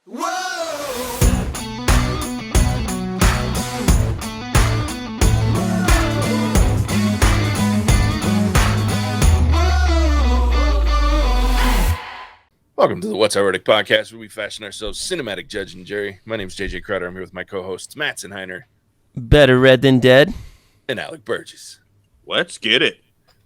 Welcome to the What's Ironic podcast, where we fashion ourselves cinematic judge and jury. My name is JJ Crowder. I'm here with my co-hosts Mattson, Better Red Than Dead, and Alec Burgess. Let's get it.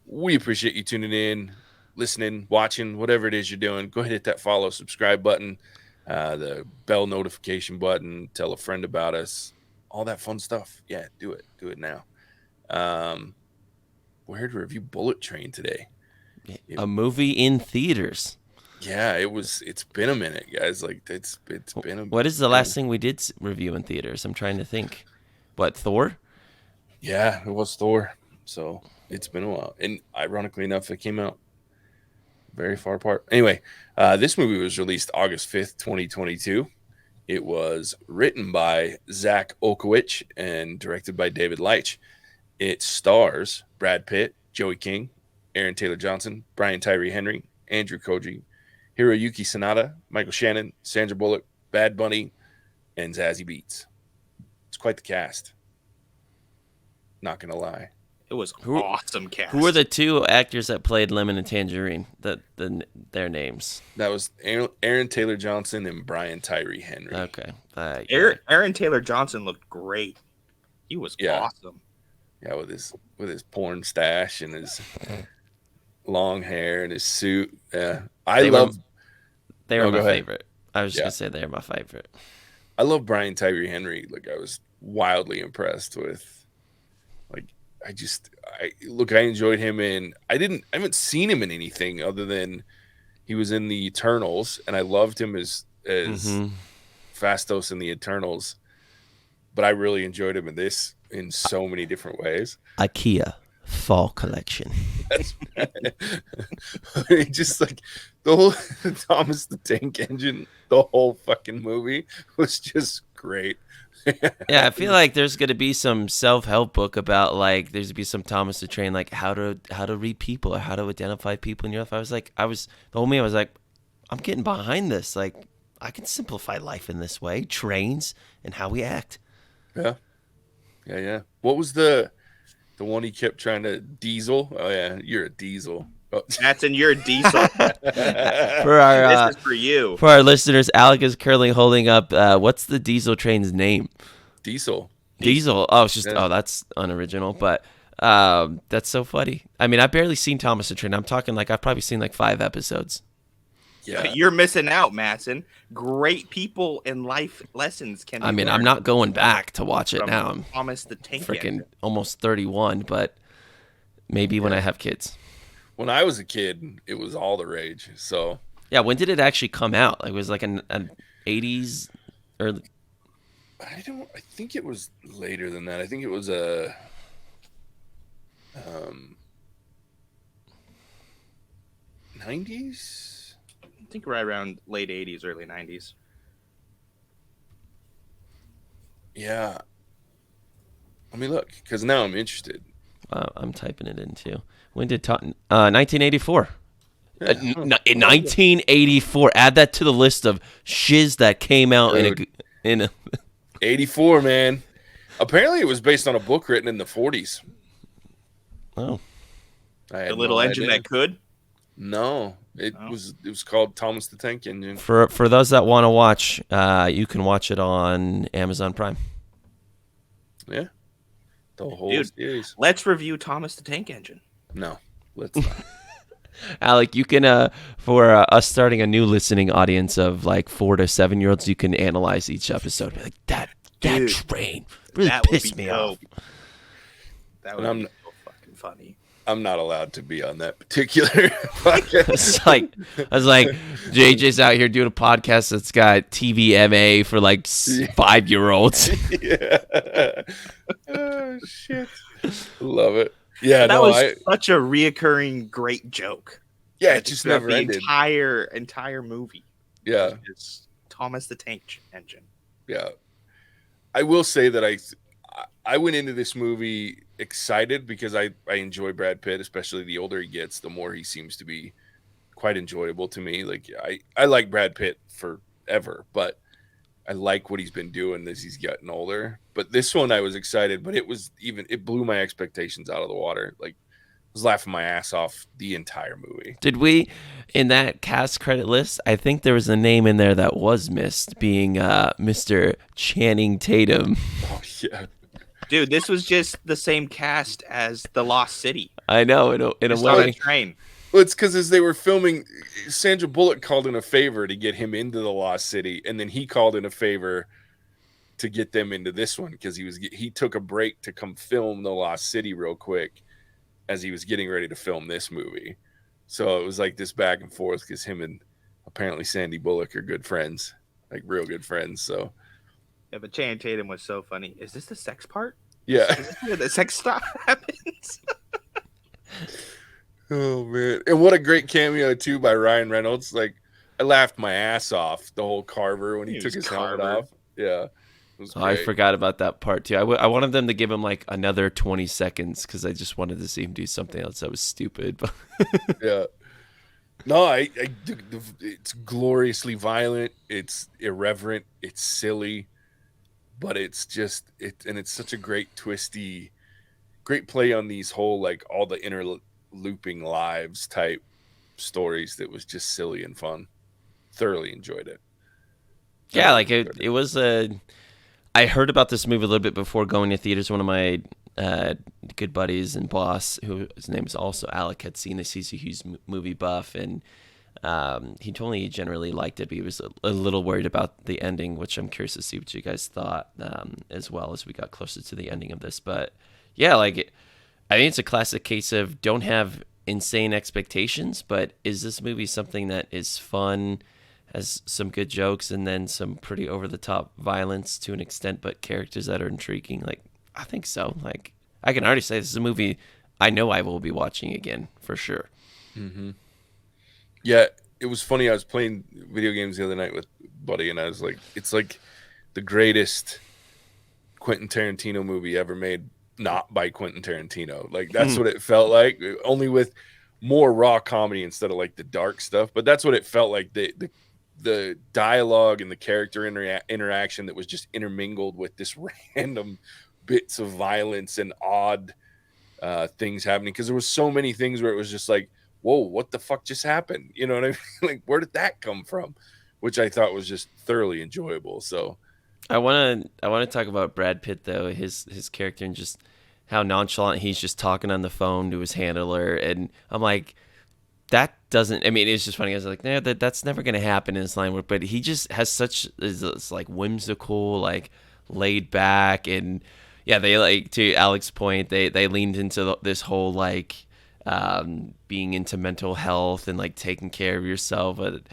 We appreciate you tuning in, listening, watching, whatever it is you're doing. Go ahead and hit that follow, subscribe button, the bell notification button, tell a friend about us, all that fun stuff. Yeah, do it. Do it now. We're here to review Bullet Train today. a movie in theaters. Yeah, it's been a minute, guys. Like it's been a What is the last thing we did review in theaters? I'm trying to think. What, Thor? Yeah, it was Thor. So it's been a while. And ironically enough, it came out very far apart. Anyway, this movie was released August 5th, 2022. It was written by Zach Olkowicz and directed by David Leitch. It stars Brad Pitt, Joey King, Aaron Taylor Johnson, Brian Tyree Henry, Andrew Koji, Hiroyuki Sanada, Michael Shannon, Sandra Bullock, Bad Bunny, and Zazie Beetz. It's quite the cast. Not going to lie. It was awesome cast. Who were the two actors that played Lemon and Tangerine? Their names. That was Aaron Taylor Johnson and Brian Tyree Henry. Okay. Aaron Taylor Johnson looked great. He was awesome. Yeah, with his porn stash and his long hair and his suit. Yeah, They were my favorite. I was just gonna say they're my favorite. I love Brian Tyree Henry. Like, I was wildly impressed with. Like, I enjoyed him in. I haven't seen him in anything other than he was in the Eternals, and I loved him as Phastos in the Eternals. But I really enjoyed him in this in so many different ways. IKEA Fall Collection. That's just like the whole Thomas the Tank Engine, the whole fucking movie was just great. Yeah, I feel like there's gonna be some self-help book about like there's gonna be some Thomas the Train, like how to read people or how to identify people in your life. I was like, I'm getting behind this. Like, I can simplify life in this way. Trains and how we act. Yeah. What was the one he kept trying to diesel? Oh yeah, you're a diesel. Oh. Mattson, you're a diesel. This is for you. For our listeners, Alec is currently holding up. What's the diesel train's name? Diesel. Oh, it's just that's unoriginal, but that's so funny. I mean, I've barely seen Thomas the Train. I'm talking like I've probably seen like 5 episodes. Yeah, you're missing out, Mattson. Great people and life lessons can. I mean, I'm not going back to watch it now. I'm Thomas the Tank freaking almost 31, but maybe when I have kids. When I was a kid, it was all the rage. So yeah, when did it actually come out? Like, it was like an 80s or. I think it was later than that. I think it was a 90s. I think right around late 80s, early 90s. Yeah. Let me look, because now I'm interested. I'm typing it in too. When did 1984? Yeah. In 1984. Add that to the list of shiz that came out in a 84, man. Apparently, it was based on a book written in the 40s. Oh, The Little Engine That Could. No, it was called Thomas the Tank Engine. For those that want to watch, you can watch it on Amazon Prime. Yeah, the whole series. Let's review Thomas the Tank Engine. No, let's not. Alec, you can for us starting a new listening audience of like 4 to 7-year-olds, you can analyze each episode. Be like, that train really pissed me off. That would be so fucking funny. I'm not allowed to be on that particular podcast. I was like, JJ's out here doing a podcast that's got TVMA for like 5-year-olds. Yeah. Oh shit! Love it. Yeah, that was such a reoccurring great joke. Yeah, it just never ended. Entire movie. Yeah, it's Thomas the Tank Engine. Yeah, I will say that I went into this movie excited because I enjoy Brad Pitt, especially the older he gets, the more he seems to be quite enjoyable to me. Like I like Brad Pitt forever, but I like what he's been doing as he's gotten older. But this one I was excited, but it blew my expectations out of the water. Like I was laughing my ass off the entire movie. Did we, in that cast credit list, I think there was a name in there that was missed, being Mr. Channing Tatum. Oh yeah. Dude, this was just the same cast as The Lost City. I know, in a Just on a way. train. Well, it's because as they were filming, Sandra Bullock called in a favor to get him into the Lost City, and then he called in a favor to get them into this one because he took a break to come film the Lost City real quick as he was getting ready to film this movie. So it was like this back and forth because him and apparently Sandy Bullock are good friends, like real good friends. So Yeah, but Channing Tatum was so funny. Is this the sex part? yeah. Is this where the sex stuff happens? Oh man. And what a great cameo too by Ryan Reynolds. Like I laughed my ass off the whole Carver when he took his helmet off. Yeah. It was So I great. forgot about that part too. I wanted them to give him like another 20 seconds because I just wanted to see him do something else that was stupid. But Yeah. No, it's gloriously violent. It's irreverent. It's silly, but it's such a great great play on these whole like all the interlooping lives type stories that was just silly and fun. Thoroughly enjoyed it. yeah, like it was I heard about this movie a little bit before going to theaters. One of my good buddies and boss, who his name is also Alec, had seen this. He's a huge movie buff, and he told me he generally liked it, but he was a little worried about the ending, which I'm curious to see what you guys thought as well as we got closer to the ending of this. But yeah, like I think it's a classic case of don't have insane expectations, but is this movie something that is fun, has some good jokes, and then some pretty over-the-top violence to an extent, but characters that are intriguing? Like, I think so. Like, I can already say this is a movie I know I will be watching again, for sure. Mm-hmm. Yeah, it was funny. I was playing video games the other night with Buddy, and I was like, it's like the greatest Quentin Tarantino movie ever made, not by Quentin Tarantino. Like, that's what it felt like, only with more raw comedy instead of like the dark stuff. But that's what it felt like. The dialogue and the character interaction that was just intermingled with this random bits of violence and odd things happening, because there was so many things where it was just like, whoa, what the fuck just happened? You know what I mean? Like, where did that come from? Which I thought was just thoroughly enjoyable. So I want to talk about Brad Pitt though, his character, and just how nonchalant he's just talking on the phone to his handler, and I'm like, that doesn't. I mean, it's just funny. I was like, no, that's never gonna happen in his line work. But he just has such this like whimsical, like laid back, and yeah, they like, to Alec's point, they leaned into this whole like being into mental health and like taking care of yourself. But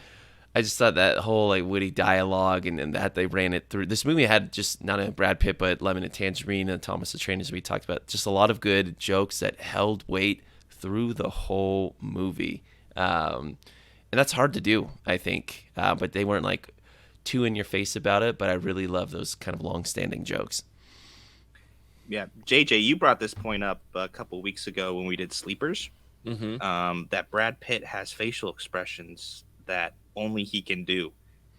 I just thought that whole like witty dialogue and that they ran it through. This movie had just not only Brad Pitt, but Lemon and Tangerine and Thomas the Train, as we talked about. Just a lot of good jokes that held weight through the whole movie. And that's hard to do, I think. But they weren't like too in your face about it. But I really love those kind of long-standing jokes. Yeah, JJ, you brought this point up a couple weeks ago when we did Sleepers. That Brad Pitt has facial expressions that only he can do,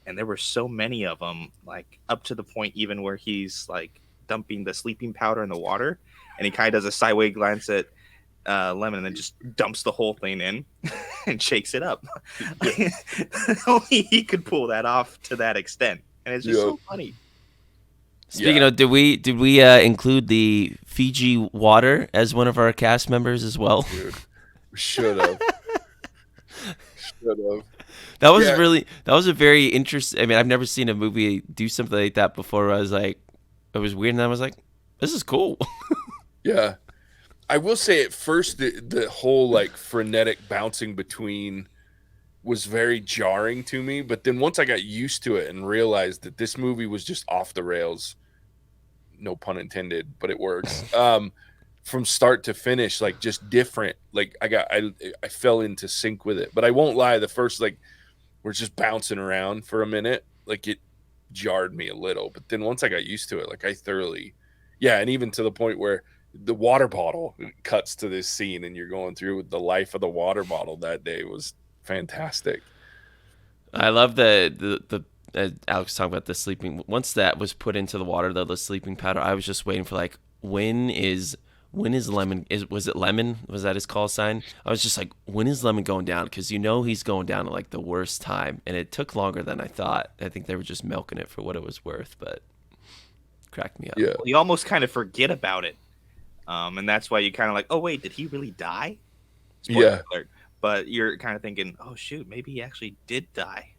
and there were so many of them, like up to the point even where he's like dumping the sleeping powder in the water, and he kind of does a sideways glance at Lemon and then just dumps the whole thing in and shakes it up. Only he could pull that off to that extent, and it's just so funny. Speaking of, did we include the Fiji water as one of our cast members as well? Dude, we should have. That was a very interesting. I mean, I've never seen a movie do something like that before. I was like, it was weird, and I was like, this is cool. Yeah. I will say at first the whole like frenetic bouncing between was very jarring to me, but then once I got used to it and realized that this movie was just off the rails, no pun intended, but it works. From start to finish, like just different. Like I fell into sync with it. But I won't lie, the first like we're just bouncing around for a minute, like it jarred me a little. But then once I got used to it, like I thoroughly, and even to the point where the water bottle cuts to this scene and you're going through the life of the water bottle that day was fantastic. I love the Alex talking about the sleeping. Once that was put into the water, though, the sleeping powder, I was just waiting for like, when is Lemon? Was it Lemon? Was that his call sign? I was just like, when is Lemon going down? Because he's going down at like the worst time, and it took longer than I thought. I think they were just milking it for what it was worth, but cracked me up. Yeah, You almost kind of forget about it, and that's why you kind of like, oh wait, did he really die? Spoiler alert. But you're kind of thinking, oh shoot, maybe he actually did die.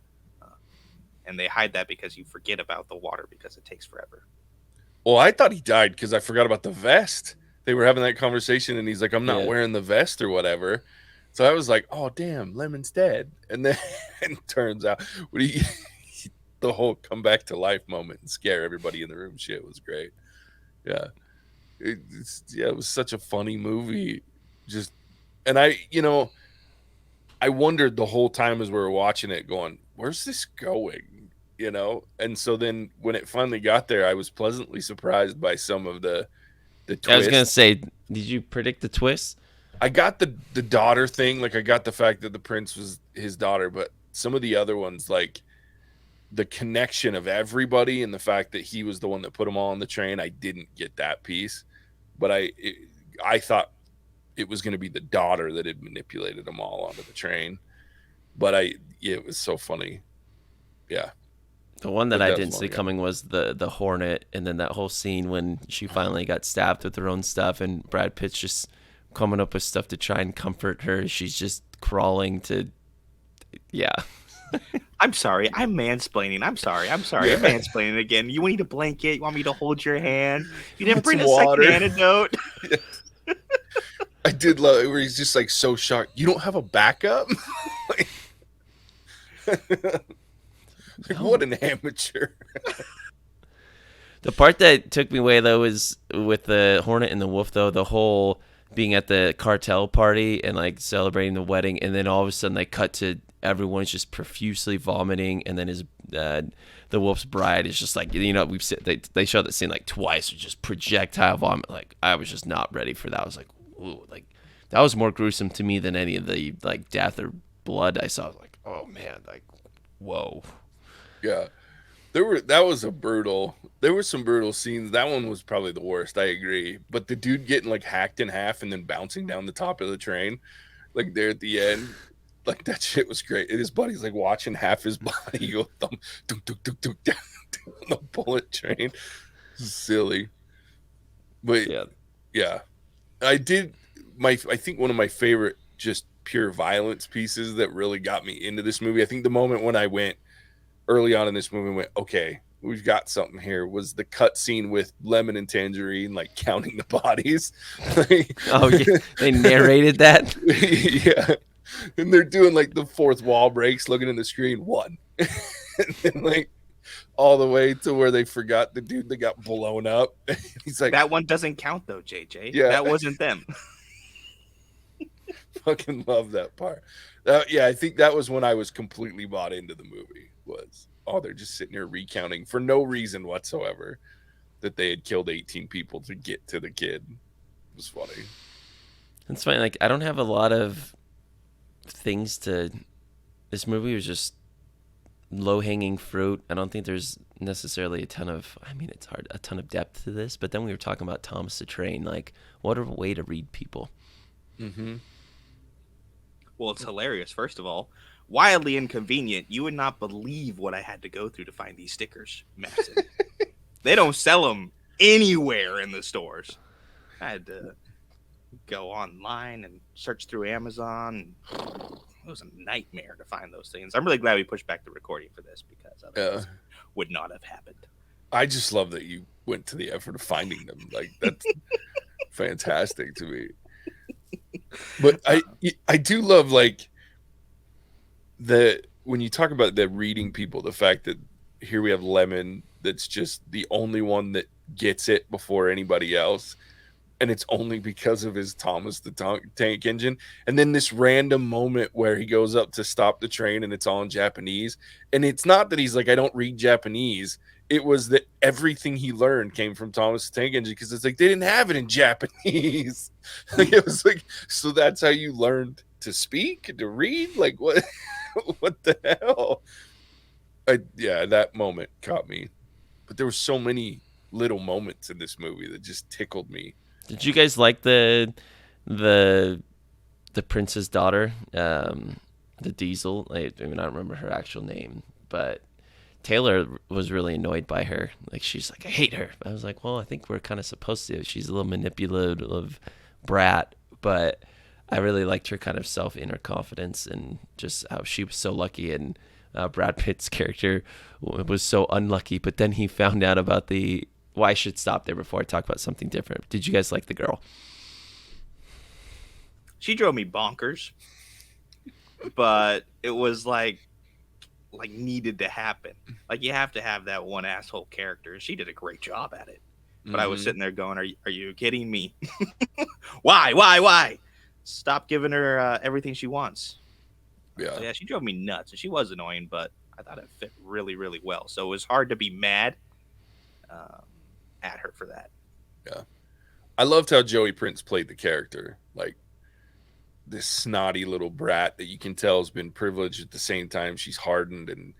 And they hide that because you forget about the water because it takes forever. Well, I thought he died because I forgot about the vest. They were having that conversation, and he's like, "I'm not wearing the vest or whatever." So I was like, "Oh, damn, Lemon's dead." And then it turns out the whole come back to life moment and scare everybody in the room shit was great. Yeah, it was such a funny movie. Just, and I wondered the whole time as we were watching it, going, "Where's this going?" And so then when it finally got there, I was pleasantly surprised by some of the twists. I was gonna say, did you predict the twist? I got the daughter thing, like I got the fact that the prince was his daughter, but some of the other ones, like the connection of everybody and the fact that he was the one that put them all on the train, I didn't get that piece. But I thought it was going to be the daughter that had manipulated them all onto the train. But it was so funny. Yeah. The one that I didn't see coming was the Hornet, and then that whole scene when she finally got stabbed with her own stuff, and Brad Pitt's just coming up with stuff to try and comfort her. She's just crawling to, yeah. I'm sorry, I'm mansplaining. I'm sorry, I'm mansplaining again. You need a blanket? You want me to hold your hand? You didn't bring a second antidote? I did love it where he's just like so shocked. You don't have a backup? Like, what an amateur. The part that took me away, though, was with the Hornet and the Wolf, though, the whole being at the cartel party and, like, celebrating the wedding, and then all of a sudden they cut to everyone's just profusely vomiting, and then the Wolf's bride is just like, they showed that scene, like, twice, with just projectile vomit. Like, I was just not ready for that. I was like, ooh, like, that was more gruesome to me than any of the, like, death or blood I saw. I was like, oh, man, like, whoa. Yeah, there were some brutal scenes. That one was probably the worst. I agree. But the dude getting like hacked in half and then bouncing down the top of the train, like there at the end, like that shit was great. And his buddy's like watching half his body go thump, dunk, dunk, dunk, dunk, down the bullet train. Silly, but yeah, I think one of my favorite just pure violence pieces that really got me into this movie. I think the moment when I went early on in this movie, went, okay, we've got something here, was the cut scene with Lemon and Tangerine, like counting the bodies. Oh, yeah. They narrated that? Yeah. And they're doing like the fourth wall breaks, looking in the screen, 1. And then like all the way to where they forgot the dude that got blown up. He's like, that one doesn't count though, JJ. Yeah. That wasn't them. Fucking love that part. I think that was when I was completely bought into the movie. They're just sitting here recounting for no reason whatsoever that they had killed 18 people to get to the kid. It was funny. It's funny. Like, I don't have a lot of things to. This movie was just low hanging fruit. I don't think there's necessarily a ton of. I mean, it's hard, a ton of depth to this. But then we were talking about Thomas the Train. Like, what a way to read people. Mm-hmm. Well, it's hilarious. First of all, wildly inconvenient. You would not believe what I had to go through to find these stickers, Mattson. They don't sell them anywhere in the stores. I had to go online and search through Amazon. It was a nightmare to find those things. I'm really glad we pushed back the recording for this because otherwise would not have happened. I just love that you went to the effort of finding them. Like, that's fantastic to me. But I do love, like, when you talk about the reading people, the fact that here we have Lemon that's just the only one that gets it before anybody else, and it's only because of his Thomas the Tank Engine. And then this random moment where he goes up to stop the train and it's all in Japanese, and it's not that he's like, I don't read Japanese. It was that everything he learned came from Thomas the Tank Engine, because it's like they didn't have it in Japanese. Like, it was like, so that's how you learned to speak, to read? Like, what? What the hell? Yeah, that moment caught me. But there were so many little moments in this movie that just tickled me. Did you guys like the prince's daughter, the Diesel? I don't remember her actual name, but Taylor was really annoyed by her. Like, she's like, I hate her. I was like, well, I think we're kind of supposed to. She's a little manipulative brat, but I really liked her kind of inner confidence and just how she was so lucky, and Brad Pitt's character was so unlucky. But then he found out about the. Well, I should stop there before I talk about something different. Did you guys like the girl? She drove me bonkers, but it was like needed to happen. Like, you have to have that one asshole character. She did a great job at it. But I was sitting there going, are you kidding me? Why? Stop giving her everything she wants. Yeah. So, yeah, she drove me nuts. She was annoying, but I thought it fit really, really well. So it was hard to be mad at her for that. Yeah. I loved how Joey Prince played the character. Like, this snotty little brat that you can tell has been privileged at the same time. She's hardened and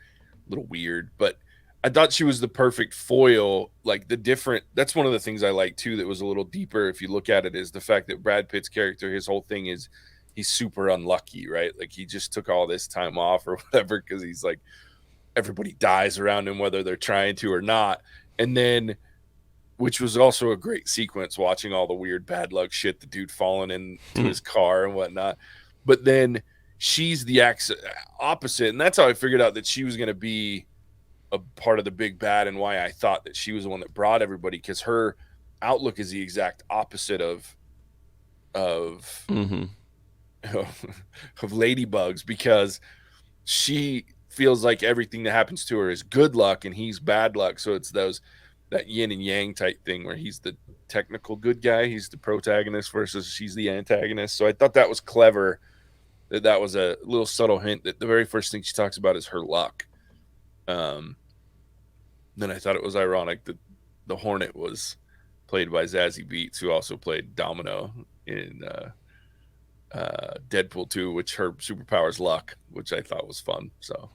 a little weird, but I thought she was the perfect foil. Like, that's one of the things I like too that was a little deeper if you look at it, is the fact that Brad Pitt's character, his whole thing is he's super unlucky, right? Like, he just took all this time off or whatever because he's like, everybody dies around him whether they're trying to or not. And then, which was also a great sequence, watching all the weird bad luck shit, the dude falling into his car and whatnot. But then she's the opposite. And that's how I figured out that she was going to be a part of the big bad, and why I thought that she was the one that brought everybody, because her outlook is the exact opposite of Ladybugs, because she feels like everything that happens to her is good luck and he's bad luck. So it's that yin and yang type thing where he's the technical good guy, he's the protagonist, versus she's the antagonist. So I thought that was clever. That was a little subtle hint that the very first thing she talks about is her luck. Then I thought it was ironic that the Hornet was played by Zazie Beetz, who also played Domino in Deadpool 2, which her superpower is luck, which I thought was fun. So,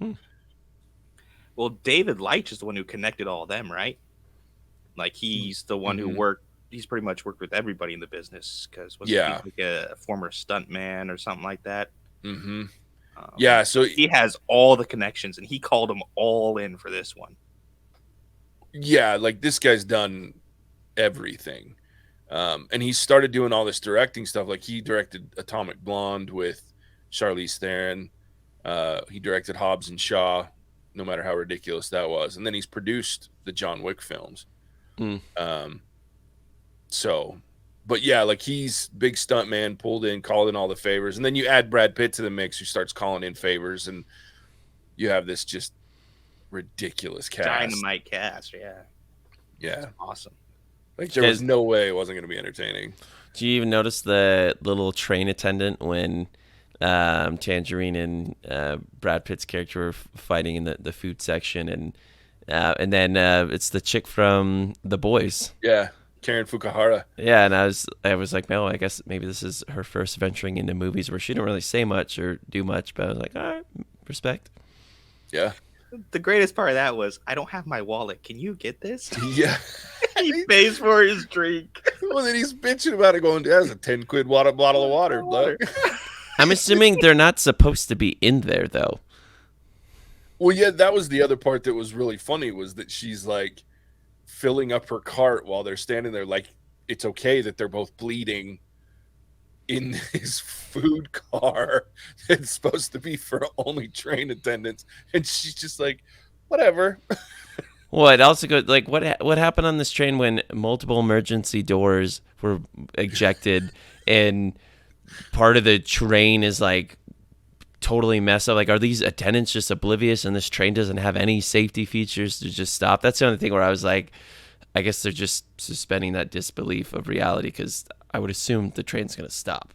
Well, David Leitch is the one who connected all of them, right? Like, he's the one who he's pretty much worked with everybody in the business, because he like a former stuntman or something like that? Mm-hmm. Yeah, so he has all the connections, and he called them all in for this one. Yeah, like, this guy's done everything. And he started doing all this directing stuff. Like, he directed Atomic Blonde with Charlize Theron. He directed Hobbs and Shaw, no matter how ridiculous that was. And then he's produced the John Wick films. But yeah, like, he's big stunt man, pulled in, called in all the favors. And then you add Brad Pitt to the mix, who starts calling in favors, and you have this just ridiculous cast. Dynamite cast, yeah. Yeah. That's awesome. Like, there was no way it wasn't going to be entertaining. Do you even notice the little train attendant when Tangerine and Brad Pitt's character were fighting in the food section, and then it's the chick from The Boys. Yeah, Karen Fukuhara. Yeah, and I was like, no, I guess maybe this is her first venturing into movies where she didn't really say much or do much, but I was like, all right, respect. Yeah. The greatest part of that was, I don't have my wallet. Can you get this? Yeah. He pays for his drink. Well, then he's bitching about it, going, that's a 10 quid bottle of water. I'm assuming they're not supposed to be in there, though. Well, yeah, that was the other part that was really funny, was that she's like filling up her cart while they're standing there. Like, it's okay that they're both bleeding in his food car that's supposed to be for only train attendants, and she's just like, whatever. Well, it also goes like, what happened on this train when multiple emergency doors were ejected and part of the train is like totally messed up? Like, are these attendants just oblivious and this train doesn't have any safety features to just stop? That's the only thing where I was like, I guess they're just suspending that disbelief of reality, because I would assume the train's going to stop.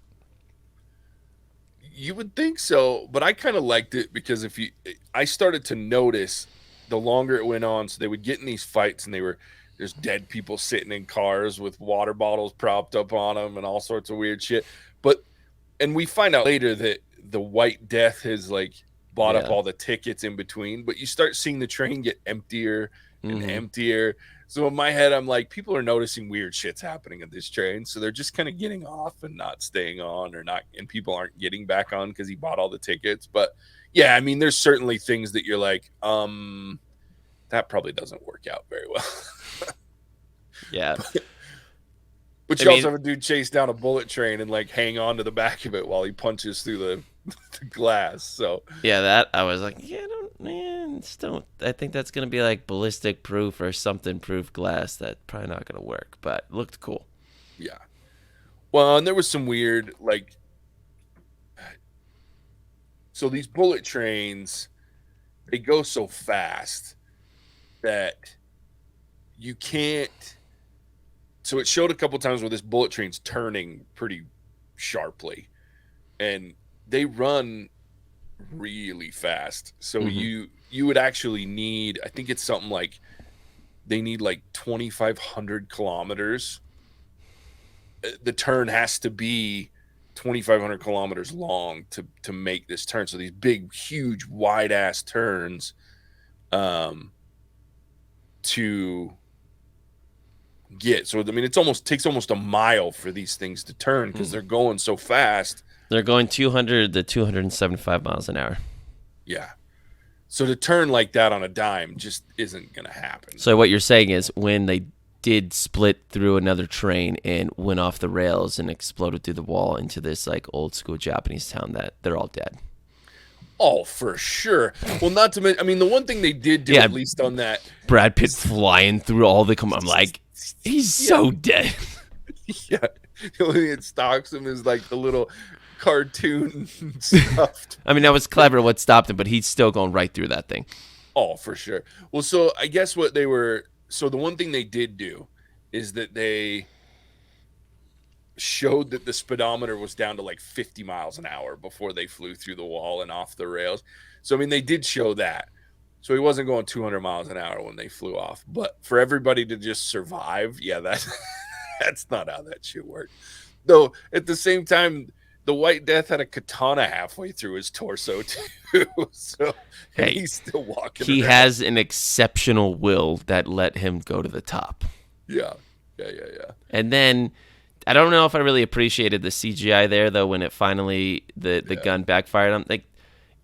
You would think so, but I kind of liked it, because I started to notice the longer it went on. So they would get in these fights, and there's dead people sitting in cars with water bottles propped up on them and all sorts of weird shit. And we find out later that the White Death has like bought up Yeah. all the tickets in between, but you start seeing the train get emptier and Mhm. emptier. So in my head, I'm like, people are noticing weird shit's happening at this train. So they're just kind of getting off and not staying on, or not, and people aren't getting back on because he bought all the tickets. But yeah, I mean, there's certainly things that you're like, that probably doesn't work out very well. Yeah. But I you mean- also have a dude chase down a bullet train and like hang on to the back of it while he punches through the glass. So Yeah, that I was like, still, I think that's gonna be like ballistic proof or something proof glass. That's probably not gonna work, but it looked cool. yeah. Well, and there was some weird, like, so these bullet trains, they go so fast that you can't. So it showed a couple times where this bullet train's turning pretty sharply, and they run really fast. So Mhm. you would actually need, I think it's something like they need like 2,500 kilometers. The turn has to be 2,500 kilometers long to make this turn. So these big, huge, wide ass turns, to get. So I mean, it's almost takes almost a mile for these things to turn because they're going so fast. They're going 200 to 275 miles an hour. Yeah. So to turn like that on a dime just isn't going to happen. So what you're saying is when they did split through another train and went off the rails and exploded through the wall into this like old school Japanese town, that they're all dead. Oh, for sure. Well, not to mention, I mean, the one thing they did do, Yeah. at least on that, Brad Pitt flying through all the. I'm like, he's so dead. yeah, the only thing that stalks him is like the little cartoon stuffed. I mean, that was clever what stopped him, but he's still going right through that thing. Oh, for sure. Well, so I guess what they were, so the one thing they did do is that they showed that the speedometer was down to like 50 miles an hour before they flew through the wall and off the rails. So, I mean, they did show that. So he wasn't going 200 miles an hour when they flew off. But for everybody to just survive, yeah, that's not how that shit worked. Though at the same time, the White Death had a katana halfway through his torso too. So and Hey, he's still walking. He around. has an exceptional will that let him go to the top. Yeah. And then I don't know if I really appreciated the CGI there though when it finally the gun backfired on, like,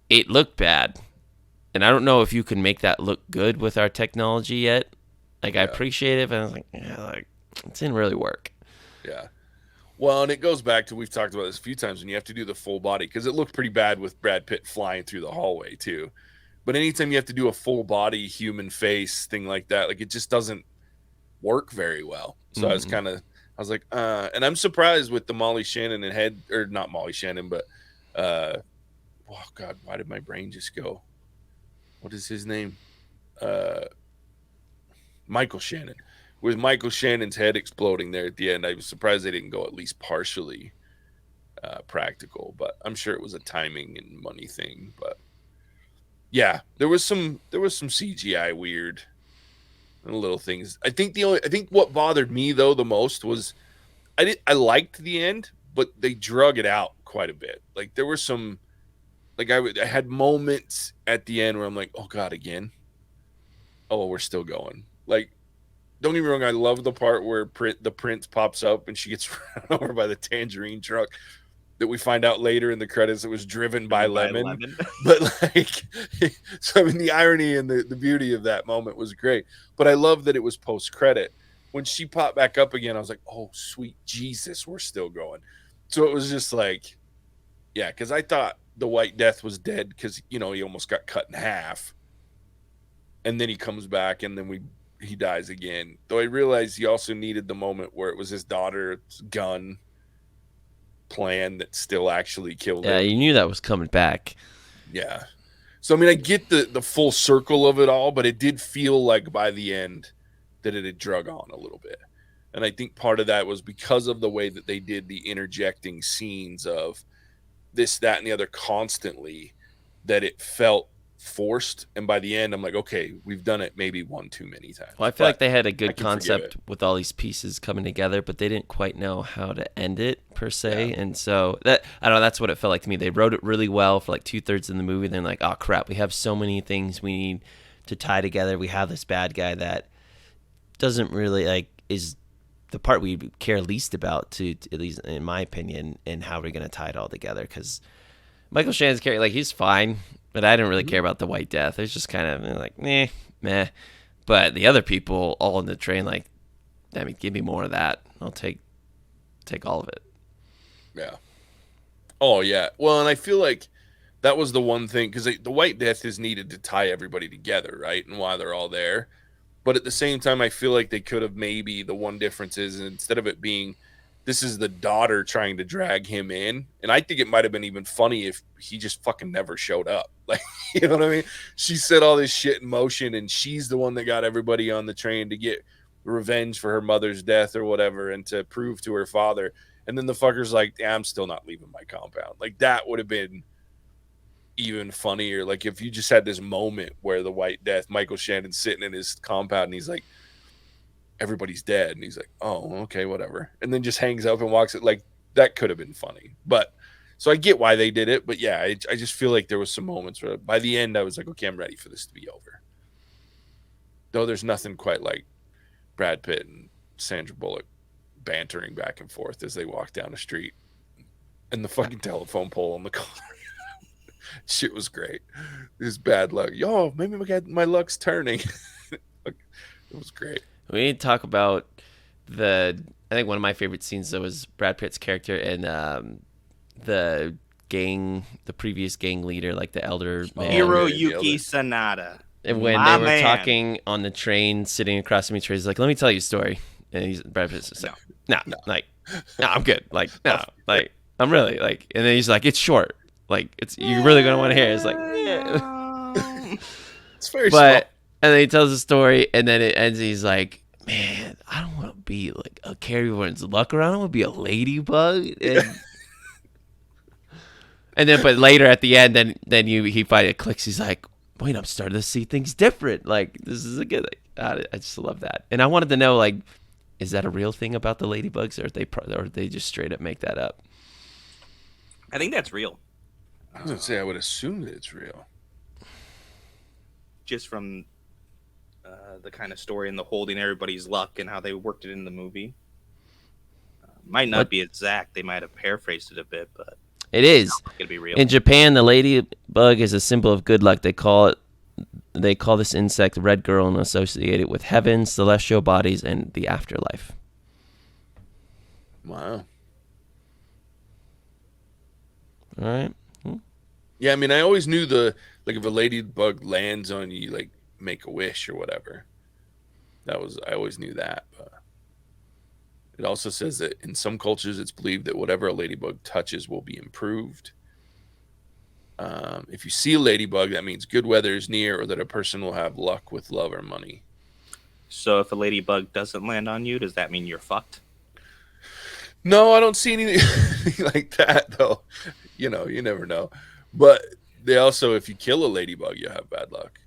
it looked bad. And I don't know if you can make that look good with our technology yet. Like, I appreciate it, but I was like, yeah, like, it didn't really work. Yeah. Well, and it goes back to, we've talked about this a few times, when you have to do the full body, because it looked pretty bad with Brad Pitt flying through the hallway too. But anytime you have to do a full body human face thing like that, like, it just doesn't work very well. So I was like, and I'm surprised with the Molly Shannon and head, or not Molly Shannon, but oh God, why did my brain just go? What is his name? Michael Shannon. With Michael Shannon's head exploding there at the end, I was surprised they didn't go at least partially practical, but I'm sure it was a timing and money thing. But yeah, there was some CGI weird little things. I think what bothered me though the most was I liked the end, but they drug it out quite a bit. Like, there were some, like, I had moments at the end where I'm like, oh God, again. Oh, we're still going. Like, don't get me wrong, I love the part where the prince pops up and she gets run over by the tangerine truck that we find out later in the credits it was driven by Lemon. But like, so I mean, the irony and the beauty of that moment was great. But I love that it was post-credit. When she popped back up again, I was like, oh, sweet Jesus, we're still going. So it was just like, yeah, because I thought the White Death was dead because, he almost got cut in half. And then he comes back and then he dies again. Though I realized he also needed the moment where it was his daughter's gun plan that still actually killed him. Yeah, you knew that was coming back. Yeah. So, I mean, I get the full circle of it all, but it did feel like by the end that it had drug on a little bit. And I think part of that was because of the way that they did the interjecting scenes of this, that, and the other constantly, that it felt forced, and by the end I'm like, okay, we've done it maybe one too many times. Well, I feel like they had a I good can forgive concept with all these pieces coming together, but they didn't quite know how to end it per se. Yeah. And so that, I don't know, that's what it felt like to me. They wrote it really well for like 2/3 of the movie. Then like, oh crap, we have so many things we need to tie together. We have this bad guy that doesn't really like is the part we care least about, to at least in my opinion, and how we're gonna tie it all together. Because Michael Shannon's character, like, he's fine, but I didn't really care about the White Death. It's just kind of like, meh. But the other people all on the train, like, I mean, give me more of that. I'll take all of it. Yeah. Oh, yeah. Well, and I feel like that was the one thing, because the White Death is needed to tie everybody together, right? And why they're all there. But at the same time, I feel like they could have, maybe the one difference is, instead of it being, this is the daughter trying to drag him in. And I think it might have been even funny if he just fucking never showed up. Like, you know what I mean? She set all this shit in motion, and she's the one that got everybody on the train to get revenge for her mother's death or whatever, and to prove to her father. And then the fucker's like, yeah, I'm still not leaving my compound. Like, that would have been even funnier. Like, if you just had this moment where the White Death, Michael Shannon's sitting in his compound, and he's like, everybody's dead, and he's like, oh, okay, whatever, and then just hangs up and walks it. Like, that could have been funny. But so I get why they did it, but yeah, I just feel like there was some moments where by the end I was like, okay, I'm ready for this to be over. Though there's nothing quite like Brad Pitt and Sandra Bullock bantering back and forth as they walk down the street, and the fucking telephone pole on the corner. Shit was great. This bad luck. Yo, maybe my luck's turning. It was great. We need to talk about I think one of my favorite scenes though was Brad Pitt's character and the previous gang leader, like the elder man. Hiroyuki Sanada. And when they were talking on the train, sitting across from each other, he's like, "Let me tell you a story." And Brad Pitt's just like, "No, I'm good. Like, no, like, I'm really like." And then he's like, "It's short. Like, you're really gonna want to hear it." It's like, yeah. It's very small. And then he tells the story, and then it ends. He's like, "Man, I don't want to be like a carry everyone's luck around. I want to be a ladybug." And then, but later at the end, then he finally clicks. He's like, "Wait, I'm starting to see things different. Like, this is a good." I just love that, and I wanted to know, like, is that a real thing about the ladybugs, or they just straight up make that up? I think that's real. I was gonna say, I would assume that it's real, just from the kind of story and the holding everybody's luck and how they worked it in the movie. Might not be exact. They might have paraphrased it a bit, but it is. It's gonna be real. In Japan, the ladybug is a symbol of good luck. They call this insect red girl and associate it with heaven, celestial bodies, and the afterlife. Wow. All right. Yeah, I mean, I always knew if a ladybug lands on you, like, make a wish or whatever. I always knew that. But it also says that in some cultures, it's believed that whatever a ladybug touches will be improved. If you see a ladybug, that means good weather is near, or that a person will have luck with love or money. So if a ladybug doesn't land on you, does that mean you're fucked? No, I don't see anything like that, though. You know, you never know. But they also, if you kill a ladybug, you have bad luck.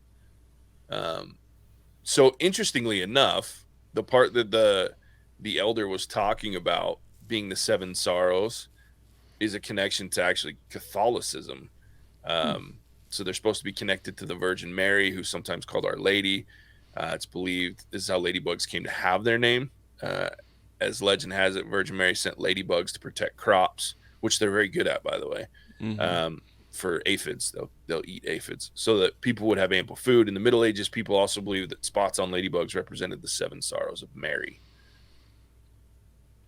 So interestingly enough, the part that the elder was talking about being the seven sorrows is a connection to actually Catholicism. So they're supposed to be connected to the Virgin Mary, who's sometimes called Our Lady. It's believed this is how ladybugs came to have their name. As legend has it, Virgin Mary sent ladybugs to protect crops, which they're very good at, by the way. Mm-hmm. For aphids, they'll eat aphids, so that people would have ample food. In the Middle Ages, people also believed that spots on ladybugs represented the seven sorrows of Mary.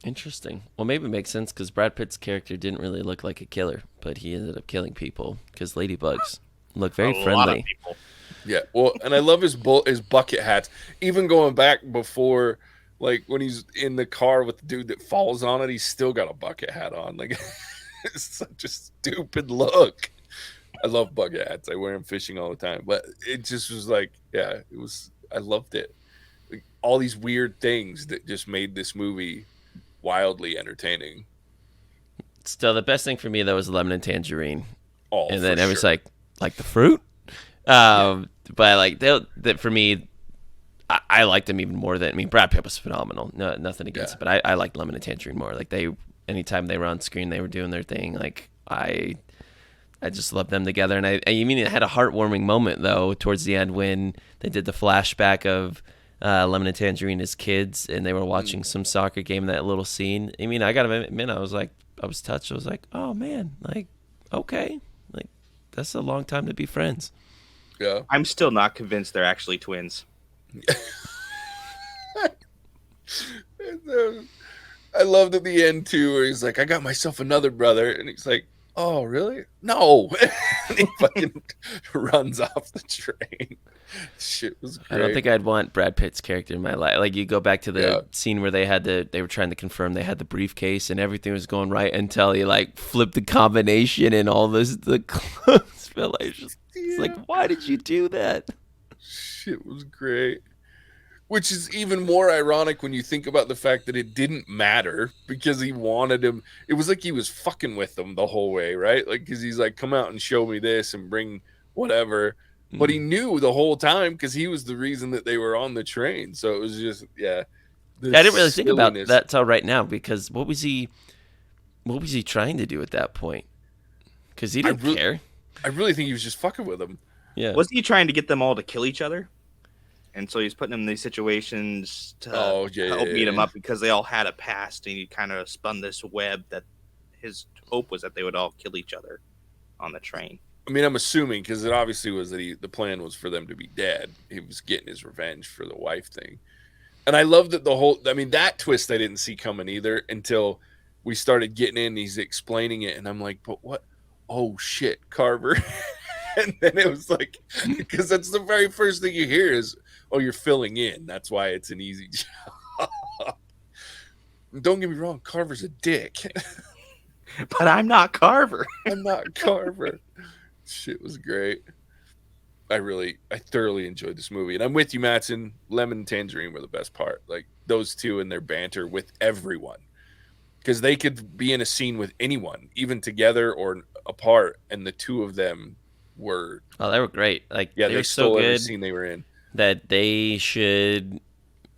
Interesting. Well, maybe it makes sense because Brad Pitt's character didn't really look like a killer, but he ended up killing people because ladybugs look very friendly. Lot of people. Yeah, well, and I love his bucket hats. Even going back before, like when he's in the car with the dude that falls on it, he's still got a bucket hat on. Like, it's such a stupid look. I love bucket hats. I wear them fishing all the time. But it just was like, yeah, it was. I loved it. Like, all these weird things that just made this movie wildly entertaining. Still, the best thing for me though was lemon and tangerine. Oh, and then it was like the fruit. But like that for me, I liked them even more than Brad Pitt was phenomenal. No, nothing against it, but I liked Lemon and Tangerine more. Like anytime they were on screen, they were doing their thing. Like I just loved them together. And you mean it had a heartwarming moment though towards the end when they did the flashback of Lemon and Tangerine as kids, and they were watching some soccer game. That little scene. I mean, I gotta admit, I was touched. I was like, oh man, like okay, like that's a long time to be friends. Yeah, I'm still not convinced they're actually twins. I loved at the end too, where he's like, "I got myself another brother," and he's like, "Oh, really? No!" And he fucking runs off the train. Shit was great. I don't think I'd want Brad Pitt's character in my life. Like you go back to the scene where they were trying to confirm they had the briefcase and everything was going right until he like flipped the combination and all the clothes fell. It's like, why did you do that? Shit was great. Which is even more ironic when you think about the fact that it didn't matter because he wanted him. It was like he was fucking with them the whole way, right? Like, because he's like, come out and show me this and bring whatever. But he knew the whole time because he was the reason that they were on the train. So it was just, I didn't really think about that till right now because what was he trying to do at that point? Because he didn't care. I really think he was just fucking with them. Yeah. Was he trying to get them all to kill each other? And so he's putting them in these situations to help beat them up because they all had a past, and he kind of spun this web that his hope was that they would all kill each other on the train. I mean, I'm assuming because it obviously was that the plan was for them to be dead. He was getting his revenge for the wife thing. And I love that that twist I didn't see coming either until we started getting in. He's explaining it, and I'm like, but what? Oh, shit, Carver. And then it was like, because that's the very first thing you hear is, oh, you're filling in. That's why it's an easy job. Don't get me wrong, Carver's a dick. But I'm not Carver. I'm not Carver. Shit was great. I thoroughly enjoyed this movie. And I'm with you, Mattson. Lemon and Tangerine were the best part. Like, those two and their banter with everyone. Because they could be in a scene with anyone, even together or apart, and the two of them were... Oh, they were great. Like, they were stole so every good scene they were in. that they should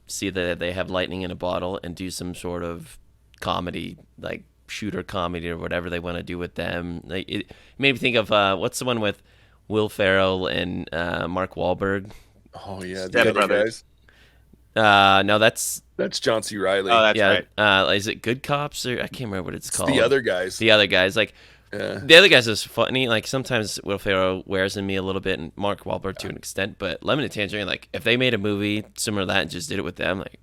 see that they have lightning in a bottle and do some sort of comedy, like shooter comedy or whatever they want to do with them. Like, it made me think of what's the one with Will Ferrell and Mark Wahlberg? Oh yeah, Step the other Brothers. guys. No, that's John C. Reilly. Oh, that's right. Is it Good Cops or I can't remember what it's called. The other guys. The other guys, like. The other guys is funny. Like sometimes Will Ferrell wears in me a little bit, and Mark Wahlberg to an extent. But Lemon and Tangerine, like if they made a movie similar to that and just did it with them, like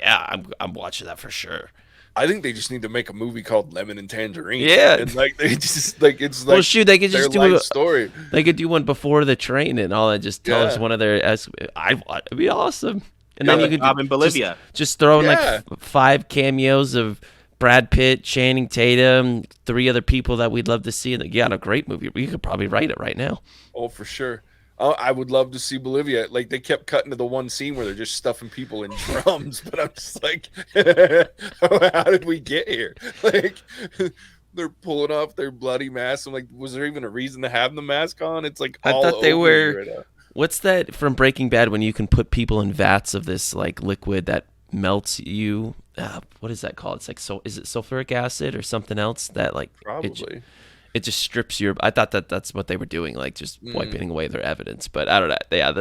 I'm watching that for sure. I think they just need to make a movie called Lemon and Tangerine. Yeah, and like they just like it's like well, shoot, they could just do a story. They could do one before the train and all that. Just tell us one of their. It'd be awesome. And then you could Bob in Bolivia. Just throw in like 5 cameos of Brad Pitt, Channing Tatum, 3 other people that we'd love to see. Yeah, a great movie. We could probably write it right now. Oh, for sure. I would love to see Bolivia. Like they kept cutting to the one scene where they're just stuffing people in drums, but I'm just like, how did we get here? Like they're pulling off their bloody masks. I'm like, was there even a reason to have the mask on? It's like I thought they were. Right, what's that from Breaking Bad when you can put people in vats of this like liquid that melts you? What is that called? It's like is it sulfuric acid or something else that like probably it just strips your. I thought that's what they were doing, like just wiping away their evidence. But I don't know. Yeah,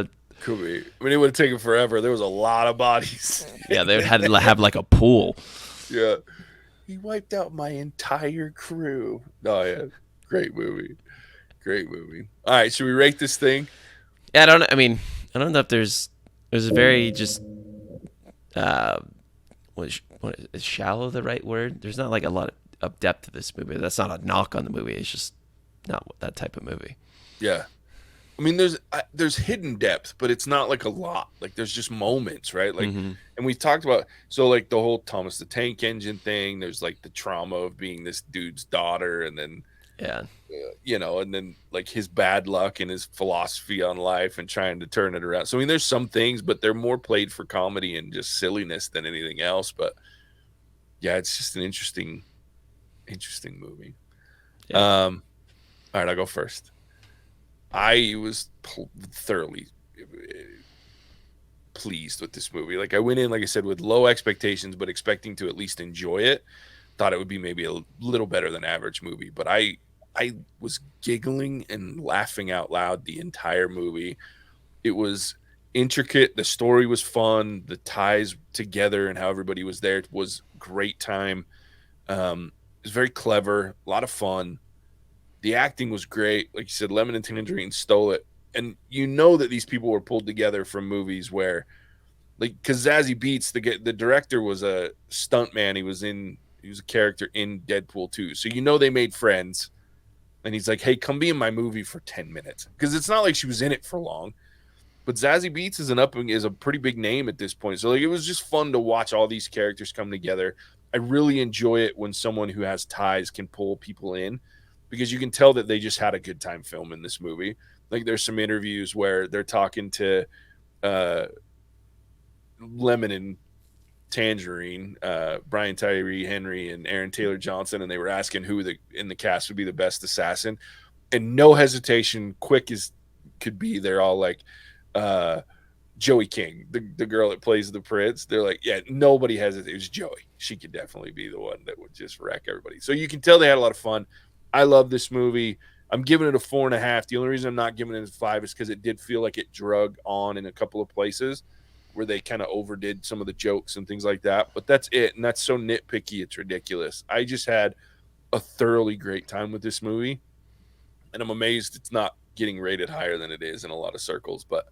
could be. I mean, it would have taken forever. There was a lot of bodies. Yeah, they would have to have like a pool. Yeah, he wiped out my entire crew. Oh yeah, great movie. All right, should we rate this thing? Yeah, I don't know if there's a very just. Is shallow the right word? There's not like a lot of depth to this movie. That's not a knock on the movie. It's just not that type of movie. Yeah, I mean, there's hidden depth, but it's not like a lot. Like there's just moments, right? Like, and we talked about like the whole Thomas the Tank Engine thing. There's like the trauma of being this dude's daughter, and then and then like his bad luck and his philosophy on life and trying to turn it around. So I mean, there's some things, but they're more played for comedy and just silliness than anything else. But yeah, it's just an interesting movie. Yeah. All right, I'll go first. I was thoroughly pleased with this movie. Like I went in, like I said, with low expectations, but expecting to at least enjoy it. Thought it would be maybe a little better than average movie, but I was giggling and laughing out loud the entire movie. It was intricate. The story was fun. The ties together and how everybody was there was great time. It was very clever, a lot of fun. The acting was great. Like you said, Lemon and Tangerine stole it. And you know that these people were pulled together from movies where, like, because Zazie Beetz, the director was a stuntman. He was a character in Deadpool 2. So you know they made friends. And he's like, hey, come be in my movie for 10 minutes. Because it's not like she was in it for long. But Zazie Beetz is a pretty big name at this point. So like it was just fun to watch all these characters come together. I really enjoy it when someone who has ties can pull people in because you can tell that they just had a good time filming this movie. Like there's some interviews where they're talking to Lemon and Tangerine, Brian Tyree Henry and Aaron Taylor Johnson, and they were asking who in the cast would be the best assassin. And no hesitation, quick as could be, they're all like, Joey King, the girl that plays the Prince. They're like, yeah, nobody has it. It was Joey. She could definitely be the one that would just wreck everybody. So you can tell they had a lot of fun. I love this movie. I'm giving it a 4.5. The only reason I'm not giving it a 5 is because it did feel like it drug on in a couple of places where they kind of overdid some of the jokes and things like that. But that's it. And that's so nitpicky, it's ridiculous. I just had a thoroughly great time with this movie. And I'm amazed it's not getting rated higher than it is in a lot of circles. But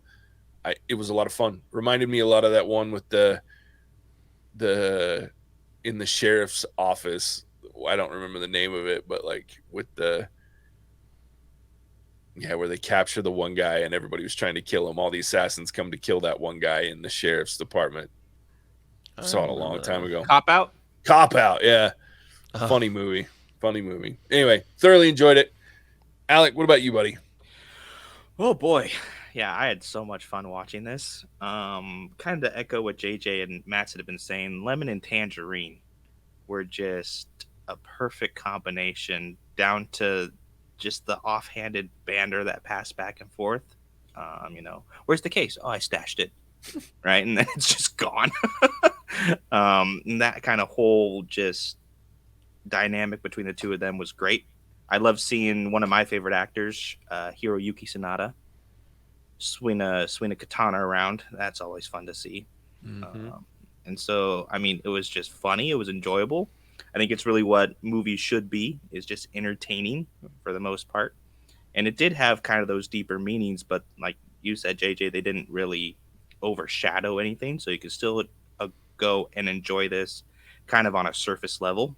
it was a lot of fun. Reminded me a lot of that one with the in the sheriff's office. I don't remember the name of it, but like with where they capture the one guy and everybody was trying to kill him. All the assassins come to kill that one guy in the sheriff's department. Saw it a long time ago. Cop Out. Yeah. Funny movie. Anyway, thoroughly enjoyed it. Alec, what about you, buddy? Oh boy. Yeah, I had so much fun watching this. Kind of to echo what JJ and Mattson have been saying, Lemon and Tangerine were just a perfect combination, down to just the offhanded banter that passed back and forth. Where's the case? Oh, I stashed it. Right? And then it's just gone. And that kind of whole just dynamic between the two of them was great. I love seeing one of my favorite actors, Hiroyuki Sanada, swing a katana around. That's always fun to see. Mm-hmm. And so, I mean, it was just funny. It was enjoyable. I think it's really what movies should be, is just entertaining for the most part. And it did have kind of those deeper meanings, but like you said, JJ, they didn't really overshadow anything. So you can still go and enjoy this kind of on a surface level,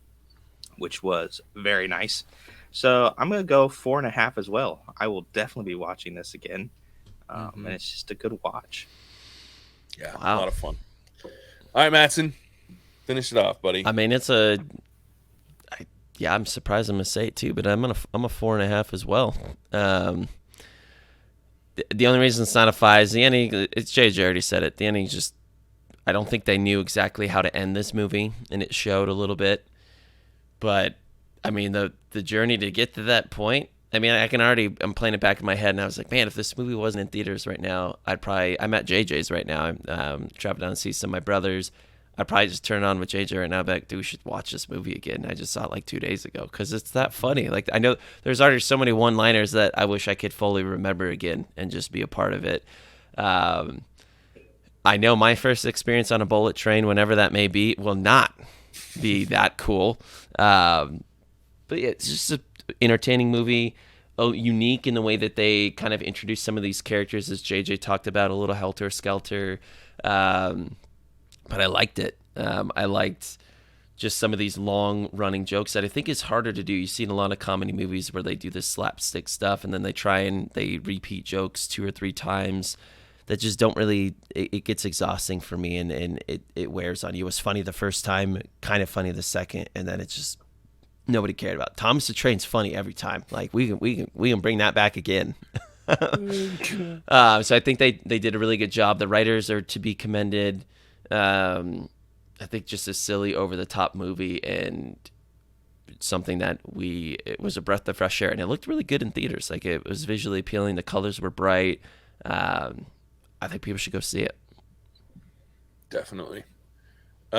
which was very nice. So I'm going to go 4.5 as well. I will definitely be watching this again. And it's just a good watch. Yeah, wow. A lot of fun. All right, Mattson, finish it off, buddy. I mean, I'm surprised I'm gonna say it too, but I'm a 4.5 as well. The only reason it's not a 5 is the ending. It's JJ already said it. The ending just, I don't think they knew exactly how to end this movie, and it showed a little bit. But I mean, the journey to get to that point. I mean, I'm playing it back in my head, and I was like, man, if this movie wasn't in theaters right now, I'm at JJ's right now. I'm traveling down to see some of my brothers. I'd probably just turn it on with JJ right now, and be like, dude, we should watch this movie again. I just saw it like 2 days ago because it's that funny. Like, I know there's already so many one-liners that I wish I could fully remember again and just be a part of it. I know my first experience on a bullet train, whenever that may be, will not be that cool. But yeah, it's just an entertaining movie, unique in the way that they kind of introduce some of these characters, as JJ talked about, a little helter-skelter. But I liked it. I liked just some of these long-running jokes that I think is harder to do. You see in a lot of comedy movies where they do this slapstick stuff, and then they repeat jokes 2 or 3 times that just don't really, it gets exhausting for me, and it wears on you. It was funny the first time, kind of funny the second, and then it's just nobody cared about. Thomas the Train's funny every time. Like, we can bring that back again. So I think they did a really good job. The writers are to be commended. I think just a silly, over-the-top movie, and something that it was a breath of fresh air, and it looked really good in theaters. Like, it was visually appealing. The colors were bright. I think people should go see it. Definitely. We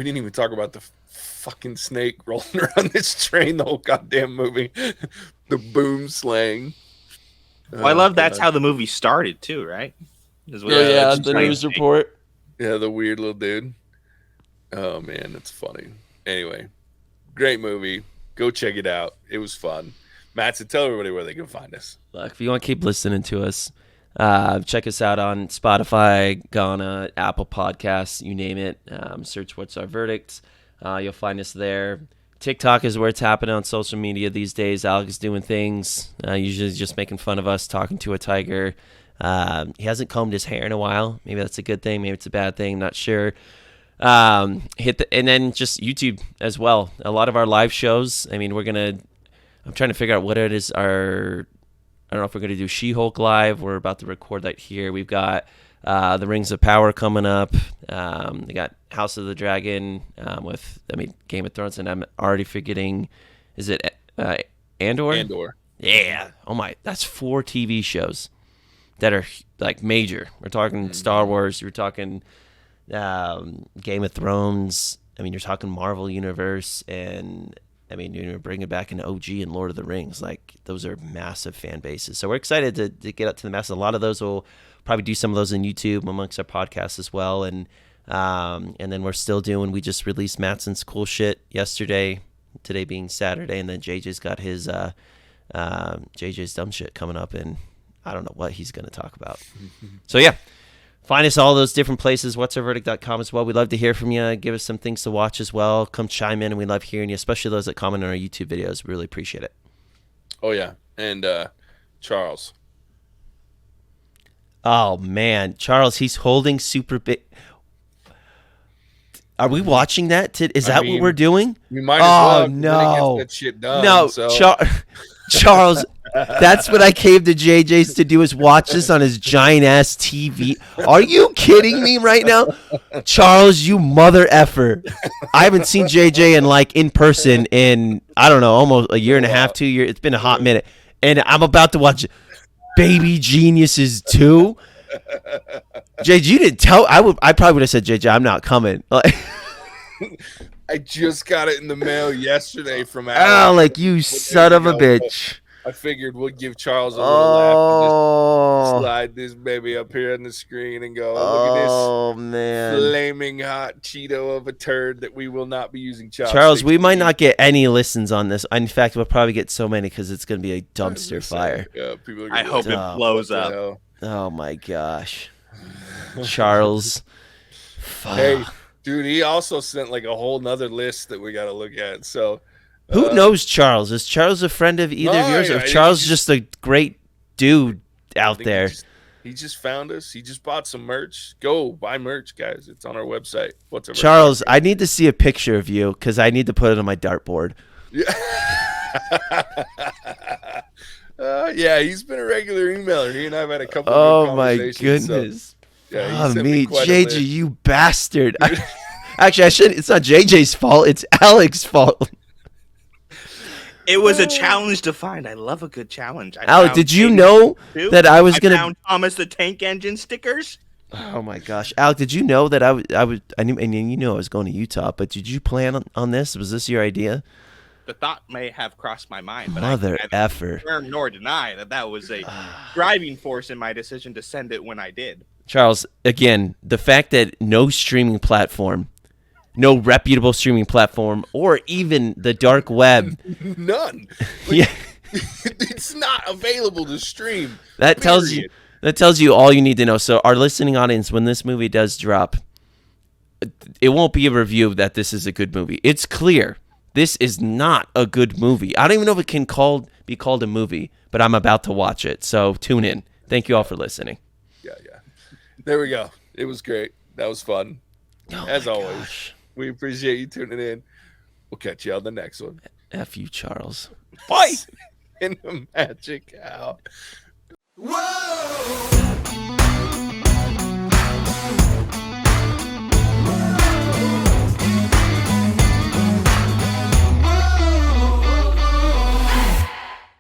didn't even talk about the fucking snake rolling around this train the whole goddamn movie. The boom slang. Well, I love that's how the movie started too, right? The news report. Yeah, the weird little dude. Oh man, that's funny. Anyway, great movie. Go check it out. It was fun. Mattson, tell everybody where they can find us. Look, if you want to keep listening to us, check us out on Spotify, Ghana, Apple Podcasts, you name it. Search What's Our Verdict. You'll find us there. TikTok is where it's happening on social media these days. Alec is doing things, usually just making fun of us, talking to a tiger. He hasn't combed his hair in a while. Maybe that's a good thing. Maybe it's a bad thing. Not sure. And then just YouTube as well. A lot of our live shows. I mean, I'm trying to figure out what it is. I don't know if we're going to do She-Hulk live. We're about to record that here. We've got the Rings of Power coming up. We got House of the Dragon Game of Thrones, and I'm already forgetting. Is it Andor? Andor. Yeah. Oh my, that's 4 TV shows that are like major. We're talking Star Wars. We're talking Game of Thrones. I mean, you're talking Marvel Universe, and I mean, you're bringing back an OG and Lord of the Rings. Like, those are massive fan bases. So we're excited to get out to the masses. A lot of those will probably do some of those on YouTube amongst our podcasts as well. And then we're still doing, we just released Mattson's cool shit yesterday, today being Saturday. And then JJ's got his JJ's dumb shit coming up, and I don't know what he's going to talk about. So yeah. Find us all those different places, whatsourverdict.com as well. We'd love to hear from you. Give us some things to watch as well. Come chime in, and we love hearing you, especially those that comment on our YouTube videos. We really appreciate it. Oh, yeah. And Charles. Oh, man. Charles, he's holding super big. Are we watching that? Is that what we're doing? We might as well. No. Get that shit done, no, so. Charles, that's what I came to JJ's to do, is watch this on his giant-ass TV. Are you kidding me right now? Charles, you mother effer. I haven't seen JJ in person in, I don't know, almost a year and a half, 2 years. It's been a hot minute. And I'm about to watch Baby Geniuses 2. JJ, you didn't tell. I probably would have said, JJ, I'm not coming. I just got it in the mail yesterday from Alec. Alec, you son of a bitch. I figured we'll give Charles a little laugh and just Oh, slide this baby up here on the screen and go, look at this man. flaming hot Cheeto of a turd that we will not be using chopsticks. Charles, we might not get any listens on this. In fact, we'll probably get so many because it's going to be a dumpster fire. Yeah, people are I gonna hope be it like, blows "What the up. hell?" Oh, my gosh. Charles. Fuck. Hey, dude, he also sent like a whole nother list that we got to look at. So Who knows Charles? Is Charles a friend of either of yours? Or I think Charles he's just a great dude I out think there? He just found us. He just bought some merch. Go buy merch, guys. It's on our website. What's our Charles, I need to see a picture of you because I need to put it on my dartboard. Yeah. Yeah, he's been a regular emailer. He and I have had a couple of Oh, my conversations. goodness. So, yeah, he Oh, sent me, quite a JJ, list. you bastard. Actually, I shouldn't. It's not JJ's fault. It's Alec's fault. It was a challenge to find. I love a good challenge. Alec, did you know that I was going to... found Thomas the Tank Engine stickers. Oh, my gosh. Alec, did you know that I knew, and you knew I was going to Utah, but did you plan on this? Was this your idea? The thought may have crossed my mind, but Mother I effer. confirm nor deny that was a driving force in my decision to send it when I did. Charles, again, the fact that no streaming platform, no reputable streaming platform, or even the dark web. None. Yeah. It's not available to stream. That tells you all you need to know. So our listening audience, when this movie does drop, it won't be a review that this is a good movie. It's clear. This is not a good movie. I don't even know if it can be called a movie, but I'm about to watch it. So tune in. Thank you all for listening. Yeah. There we go. It was great. That was fun. As always, Gosh. we appreciate you tuning in. We'll catch you on the next one. F you, Charles. Bye. In the magic out. Whoa!